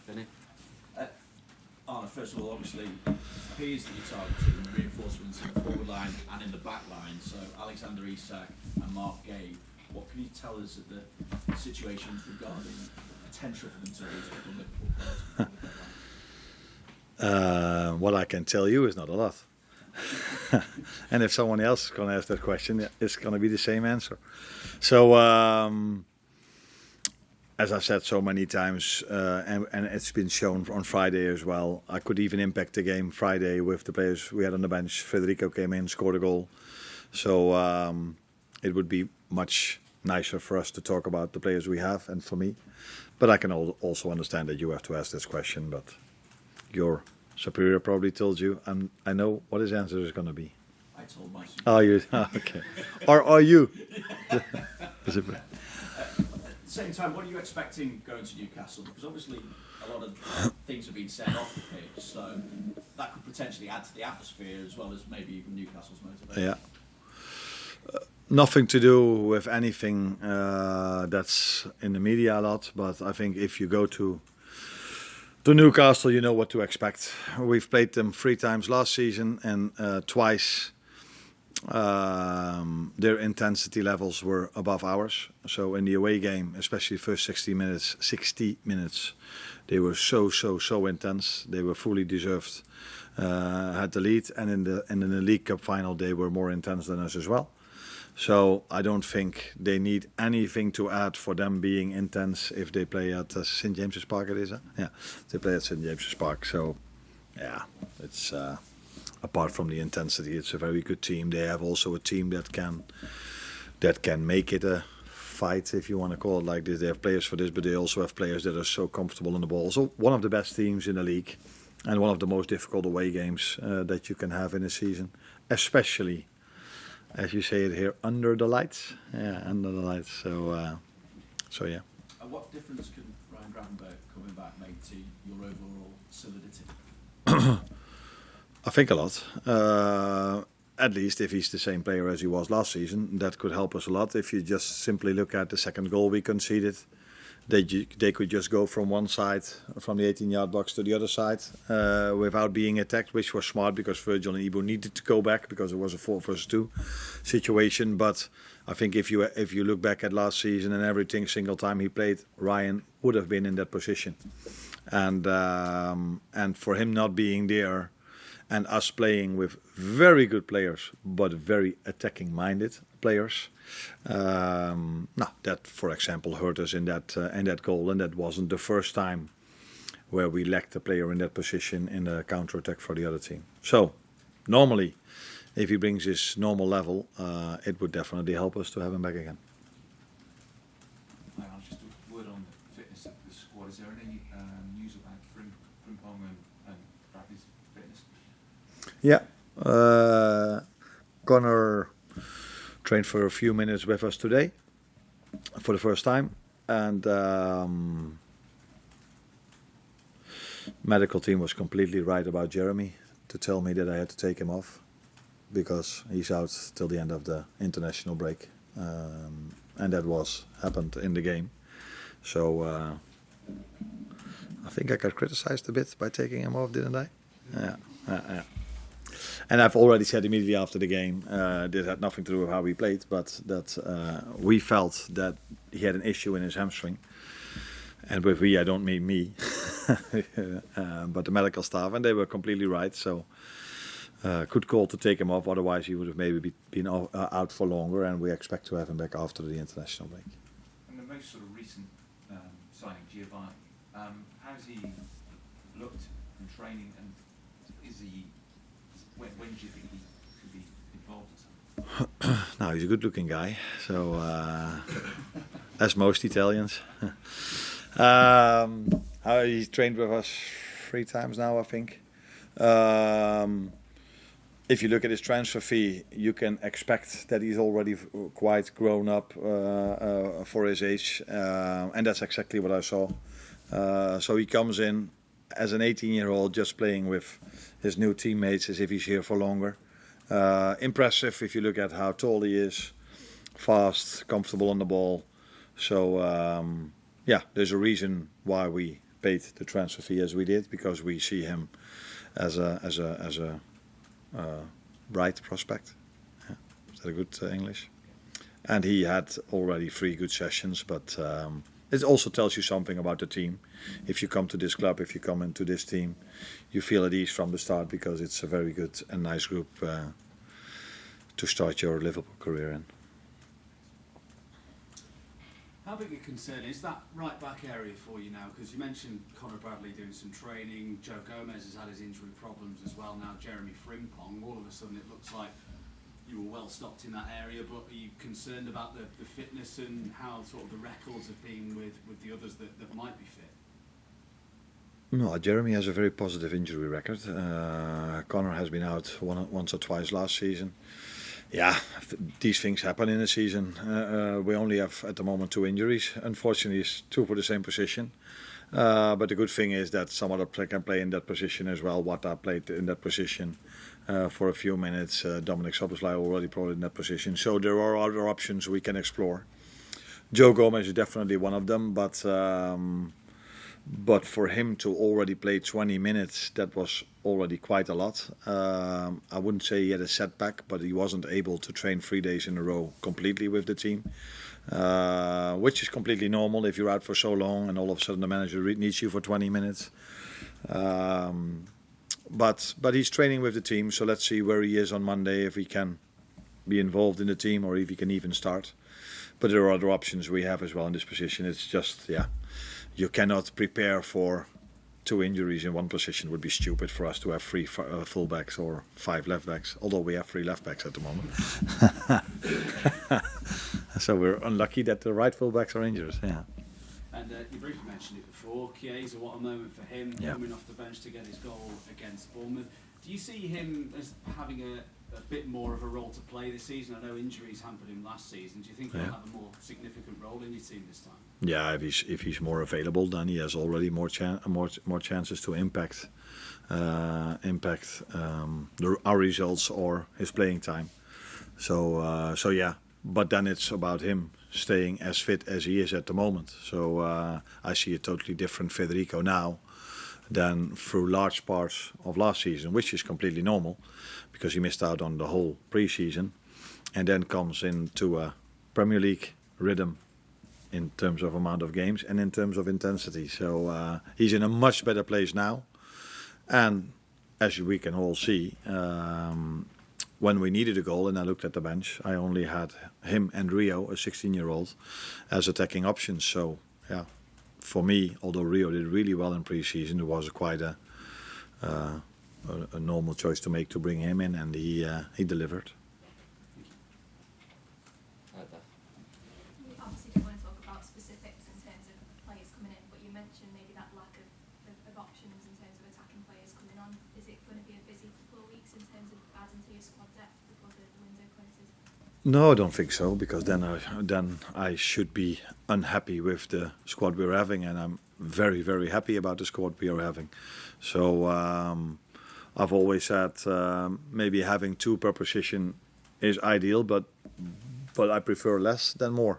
Vinny? Arne, first of all, obviously, it appears that you're targeting reinforcements in the forward line and in the back line. So Alexander Isak and Mark Guehi, what can you tell us at the situations regarding potential for them to lose from Liverpool players? What I can tell you is not a lot. And if someone else is going to ask that question, it's going to be the same answer. So, as I've said so many times, and it's been shown on Friday as well, I could even impact the game Friday with the players we had on the bench. Federico came in, scored a goal. So it would be much nicer for us to talk about the players we have and for me. But I can also understand that you have to ask this question, but your superior probably told you, and I know what his answer is going to be. I told my superior. Oh, you? Okay. Or are you? At the same time, what are you expecting going to Newcastle? Because obviously a lot of things have been said off the pitch, so that could potentially add to the atmosphere as well as maybe even Newcastle's motivation. Yeah. Nothing to do with anything that's in the media a lot, but I think if you go to Newcastle, you know what to expect. We've played them 3 times last season, and twice their intensity levels were above ours. So in the away game, especially the first 60 minutes, they were so intense. They were fully deserved, had the lead, and in the League Cup final, they were more intense than us as well. So I don't think they need anything to add for them being intense if they play at St James's Park. It is, yeah. They play at St James's Park. So yeah, it's apart from the intensity, it's a very good team. They have also a team that can make it a fight, if you want to call it like this. They have players for this, but they also have players that are so comfortable in the ball. So one of the best teams in the league, and one of the most difficult away games that you can have in a season, especially, as you say it here, under the lights. Yeah, under the lights. So yeah. And what difference can Ryan Gravenberch coming back make to your overall solidity? I think a lot. At least if he's the same player as he was last season, that could help us a lot. If you just simply look at the second goal we conceded, they could just go from one side, from the 18-yard box to the other side, without being attacked, which was smart because Virgil and Ibu needed to go back because it was a 4 versus 2 situation. But I think if you look back at last season and every single time he played, Ryan would have been in that position, and for him not being there, and us playing with very good players, but very attacking-minded players. That, for example, hurt us in that goal, and that wasn't the first time where we lacked a player in that position in the counter-attack for the other team. So, normally, if he brings his normal level, it would definitely help us to have him back again. Just a word on the fitness of the squad. Is there any news about Frimpong and Bradley's fitness? Yeah, Connor trained for a few minutes with us today for the first time, and medical team was completely right about Jeremy to tell me that I had to take him off because he's out till the end of the international break, and that happened in the game. So I think I got criticized a bit by taking him off, didn't I? Yeah. And I've already said immediately after the game, this had nothing to do with how we played, but that we felt that he had an issue in his hamstring. And with we, I don't mean me, but the medical staff, and they were completely right. So good call to take him off, otherwise he would have maybe been out for longer, and we expect to have him back after the international break. And the most sort of recent signing, Giovanni, how has he looked in training, and is he... When do you think he could be involved in something? Now, he's a good-looking guy, so as most Italians. He's trained with us 3 times now, I think. If you look at his transfer fee, you can expect that he's already quite grown up for his age, and that's exactly what I saw. So he comes in as an 18-year-old just playing with his new teammates as if he's here for longer. Impressive if you look at how tall he is, fast, comfortable on the ball. So, there's a reason why we paid the transfer fee as we did, because we see him as a bright prospect. Yeah. Is that a good English? And he had already 3 good sessions, but it also tells you something about the team. If you come to this club, if you come into this team, you feel at ease from the start, because it's a very good and nice group to start your Liverpool career in. How big a concern is that right back area for you now? Because you mentioned Conor Bradley doing some training, Joe Gomez has had his injury problems as well, now Jeremy Frimpong. All of a sudden it looks like you were well stocked in that area, but are you concerned about the fitness and how sort of the records have been with the others that might be fit? No, Jeremy has a very positive injury record. Conor has been out once or twice last season. Yeah, these things happen in a season. We only have at the moment 2 injuries. Unfortunately, it's 2 for the same position. But the good thing is that some other player can play in that position as well. Wata played in that position for a few minutes. Dominic Szoboszlai already played in that position. So there are other options we can explore. Joe Gomez is definitely one of them, but for him to already play 20 minutes, that was already quite a lot. I wouldn't say he had a setback, but he wasn't able to train 3 days in a row completely with the team, which is completely normal if you're out for so long and all of a sudden the manager needs you for 20 minutes. But he's training with the team, so let's see where he is on Monday, if he can be involved in the team or if he can even start. But there are other options we have as well in this position. It's just, you cannot prepare for 2 injuries in one position. It would be stupid for us to have 3 fullbacks or 5 left backs, although we have 3 left backs at the moment. So we're unlucky that the right fullbacks are injured. Yeah. And you briefly mentioned it before, Chiesa, what a moment for him, coming off the bench to get his goal against Bournemouth. Do you see him as having a bit more of a role to play this season? I know injuries hampered him last season. Do you think he'll have a more significant role in your team this time? Yeah, if he's more available, then he has already more chances to impact our results or his playing time. So yeah, but then it's about him staying as fit as he is at the moment. So I see a totally different Federico now than through large parts of last season, which is completely normal because he missed out on the whole pre-season and then comes into a Premier League rhythm in terms of amount of games and in terms of intensity. So he's in a much better place now. And as we can all see, when we needed a goal and I looked at the bench, I only had him and Rio, a 16-year-old, as attacking options. So yeah, for me, although Rio did really well in pre-season, it was quite a normal choice to make to bring him in, and he delivered. We obviously don't want to talk about specifics in terms of players coming in, but you mentioned maybe that lack of options in terms of attacking players coming on. Is it going to be a busy couple of weeks in terms of adding to your squad depth before the window closes? No, I don't think so, because then I should be unhappy with the squad we're having, and I'm very, very happy about the squad we are having. So I've always said maybe having 2 per position is ideal, but I prefer less than more,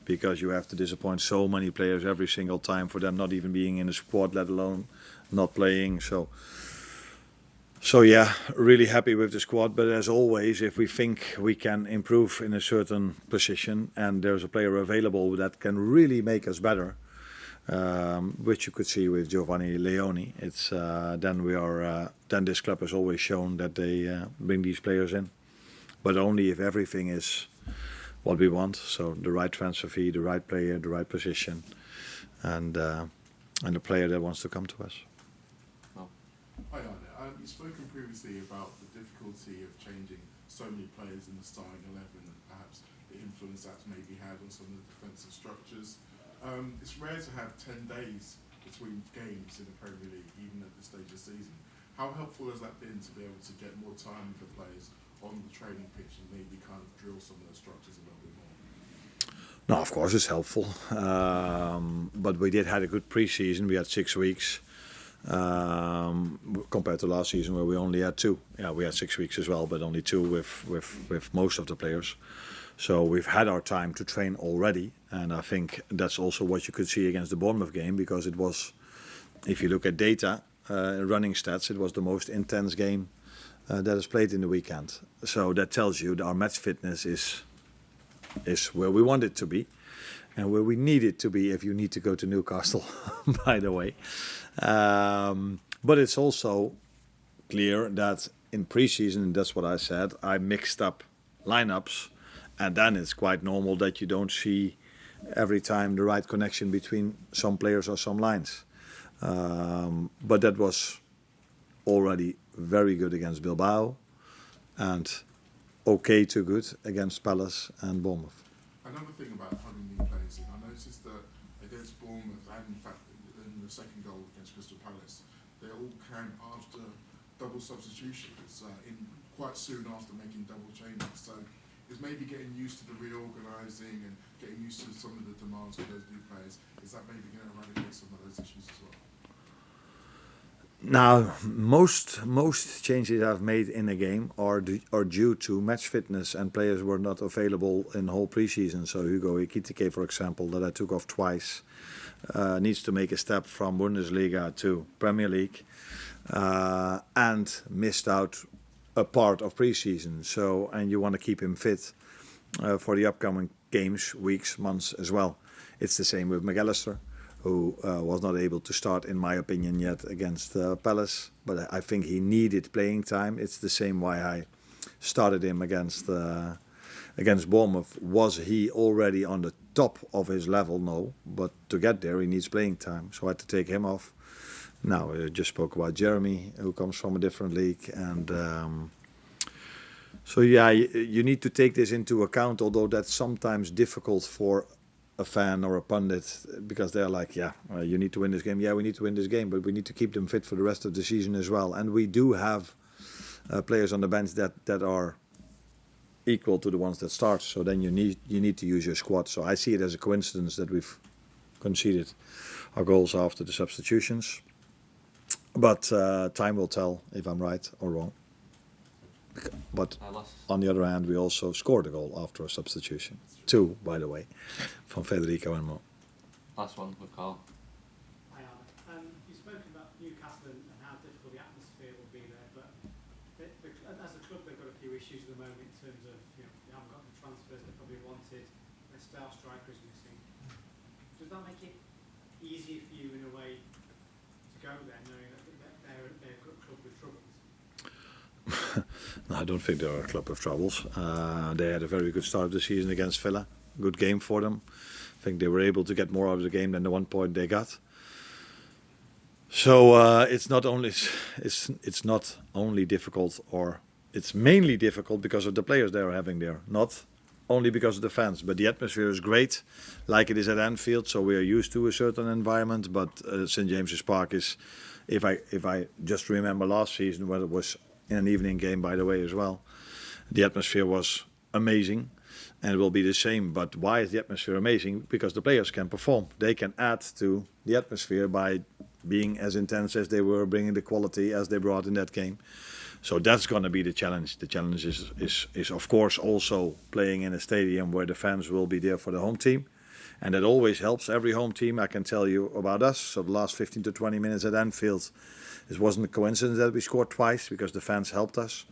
because you have to disappoint so many players every single time for them not even being in the squad, let alone not playing. So yeah, really happy with the squad. But as always, if we think we can improve in a certain position and there's a player available that can really make us better, which you could see with Giovanni Leoni, it's then this club has always shown that they bring these players in, but only if everything is what we want. So the right transfer fee, the right player, the right position, and a player that wants to come to us. Hi Arne, you've spoken previously about the difficulty of changing so many players in the starting 11 and perhaps the influence that's maybe had on some of the defensive structures. It's rare to have 10 days between games in the Premier League, even at this stage of the season. How helpful has that been to be able to get more time with the players on the training pitch and maybe kind of drill some of those structures a little bit more? No, of course it's helpful, but we did had a good pre-season. We had 6 weeks. Compared to last season where we only had 2. Yeah, we had 6 weeks as well, but only 2 with most of the players. So we've had our time to train already, and I think that's also what you could see against the Bournemouth game, because it was if you look at data, running stats, it was the most intense game that is played in the weekend. So that tells you that our match fitness is where we want it to be, and where we need it to be if you need to go to Newcastle, by the way. But it's also clear that in pre-season, that's what I said, I mixed up lineups, and then it's quite normal that you don't see every time the right connection between some players or some lines. But that was already very good against Bilbao, and okay to good against Palace and Bournemouth. Another thing about having new players in, I noticed that against Bournemouth and in fact in the second goal against Crystal Palace, they all came after double substitutions, in quite soon after making double changes. So it's maybe getting used to the reorganising and getting used to some of the demands of those new players. Is that maybe going to eradicate some of those issues as well? Now, most changes I've made in a game are due to match fitness, and players were not available in whole preseason. So Hugo Ekitike, for example, that I took off twice, needs to make a step from Bundesliga to Premier League, and missed out a part of preseason. So, and you want to keep him fit for the upcoming games, weeks, months as well. It's the same with McAllister, who was not able to start, in my opinion, yet against Palace. But I think he needed playing time. It's the same why I started him against Bournemouth. Was he already on the top of his level? No. But to get there, he needs playing time. So I had to take him off. Now, I just spoke about Jeremy, who comes from a different league. And so, yeah, you need to take this into account, although that's sometimes difficult for a fan or a pundit, because they're like, you need to win this game. Yeah, we need to win this game, but we need to keep them fit for the rest of the season as well. And we do have players on the bench that are equal to the ones that start. So then you need to use your squad. So I see it as a coincidence that we've conceded our goals after the substitutions. But time will tell if I'm right or wrong. But on the other hand, we also scored a goal after a substitution. 2, by the way, from Federico and Mo. Last one with Carl. Hi, Arne. You've spoken about Newcastle and how difficult the atmosphere will be there, but as a club, they've got a few issues at the moment in terms of, they haven't got the transfers they probably wanted, their star striker is missing. Does that make it easier for you in a way to go there, knowing that they're a club with troubles? No, I don't think they're a club of troubles. They had a very good start of the season against Villa. Good game for them. I think they were able to get more out of the game than the 1 point they got. So it's not only difficult, or it's mainly difficult because of the players they are having there, not only because of the fans. But the atmosphere is great, like it is at Anfield. So we are used to a certain environment. But St James's Park is, if I just remember last season, when it was in an evening game, by the way, as well, the atmosphere was amazing, and it will be the same. But why is the atmosphere amazing? Because the players can perform. They can add to the atmosphere by being as intense as they were, bringing the quality as they brought in that game. So that's going to be the challenge. The challenge is of course also playing in a stadium where the fans will be there for the home team, and that always helps every home team. I can tell you about us. So the last 15 to 20 minutes at Anfield, it wasn't a coincidence that we scored twice, because the fans helped us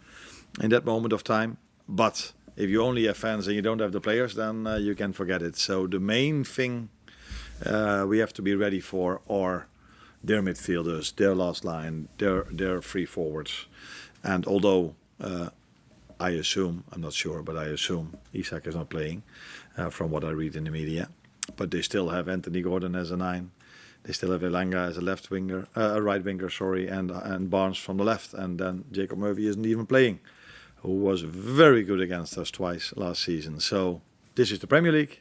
in that moment of time. But if you only have fans and you don't have the players, then you can forget it. So the main thing we have to be ready for are their midfielders, their last line, their free forwards. And although I assume, I'm not sure, but I assume Isak is not playing, from what I read in the media. But they still have Anthony Gordon as a 9. They still have Elanga as a left winger, right winger, and Barnes from the left. And then Jacob Murphy isn't even playing, who was very good against us twice last season. So this is the Premier League.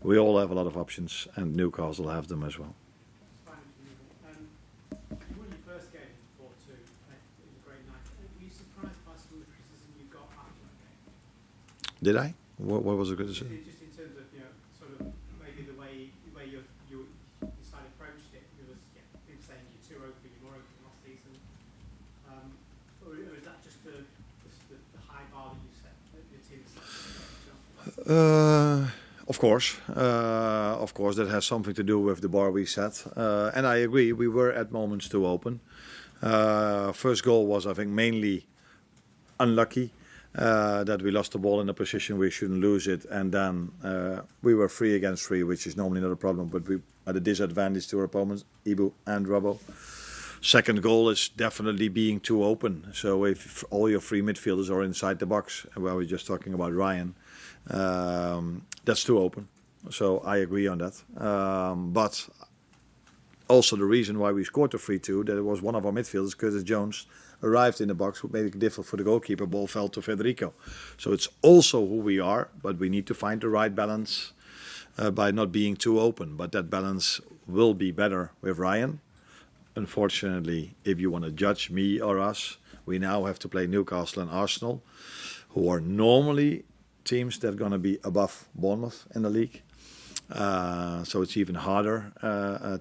We all have a lot of options, and Newcastle have them as well. You won your first game 4-2. It was a great night. Were you surprised by some of the criticism you got after that game? Did I? What was the criticism? Just in terms of, sort of maybe the way your side approached it. There was people saying you're too open, you're more open last season. Or is that just the high bar that you set, that your team set? Of course, that has something to do with the bar we set. And I agree, we were at moments too open. First goal was, I think, mainly unlucky that we lost the ball in a position we shouldn't lose it. And then we were 3 against 3, which is normally not a problem, but we had a disadvantage to our opponents, Ibu and Robbo. Second goal is definitely being too open. So if all your 3 midfielders are inside the box, and we were just talking about Ryan, that's too open. So I agree on that. But also the reason why we scored the 3-2, that it was one of our midfielders, Curtis Jones, arrived in the box, what made it difficult for the goalkeeper. Ball fell to Federico. So it's also who we are, but we need to find the right balance by not being too open. But that balance will be better with Ryan. Unfortunately, if you want to judge me or us, we now have to play Newcastle and Arsenal, who are normally teams that are going to be above Bournemouth in the league. So it's even harder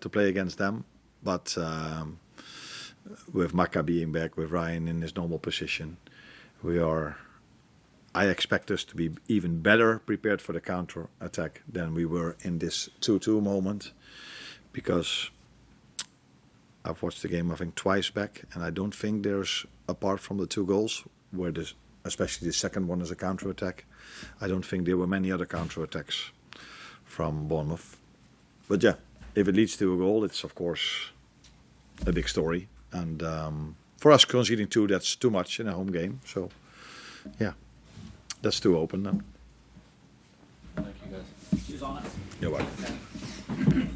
to play against them. But with Maka being back, with Ryan in his normal position, I expect us to be even better prepared for the counter attack than we were in this 2-2 moment, because I've watched the game, I think, twice back, and I don't think there's, apart from the 2 goals, where especially the second one is a counter attack, I don't think there were many other counter attacks from Bournemouth. But yeah, if it leads to a goal, it's of course a big story. And for us, conceding 2, that's too much in a home game. So yeah, that's too open now. Thank you, guys. Cheers, Arne. You're welcome.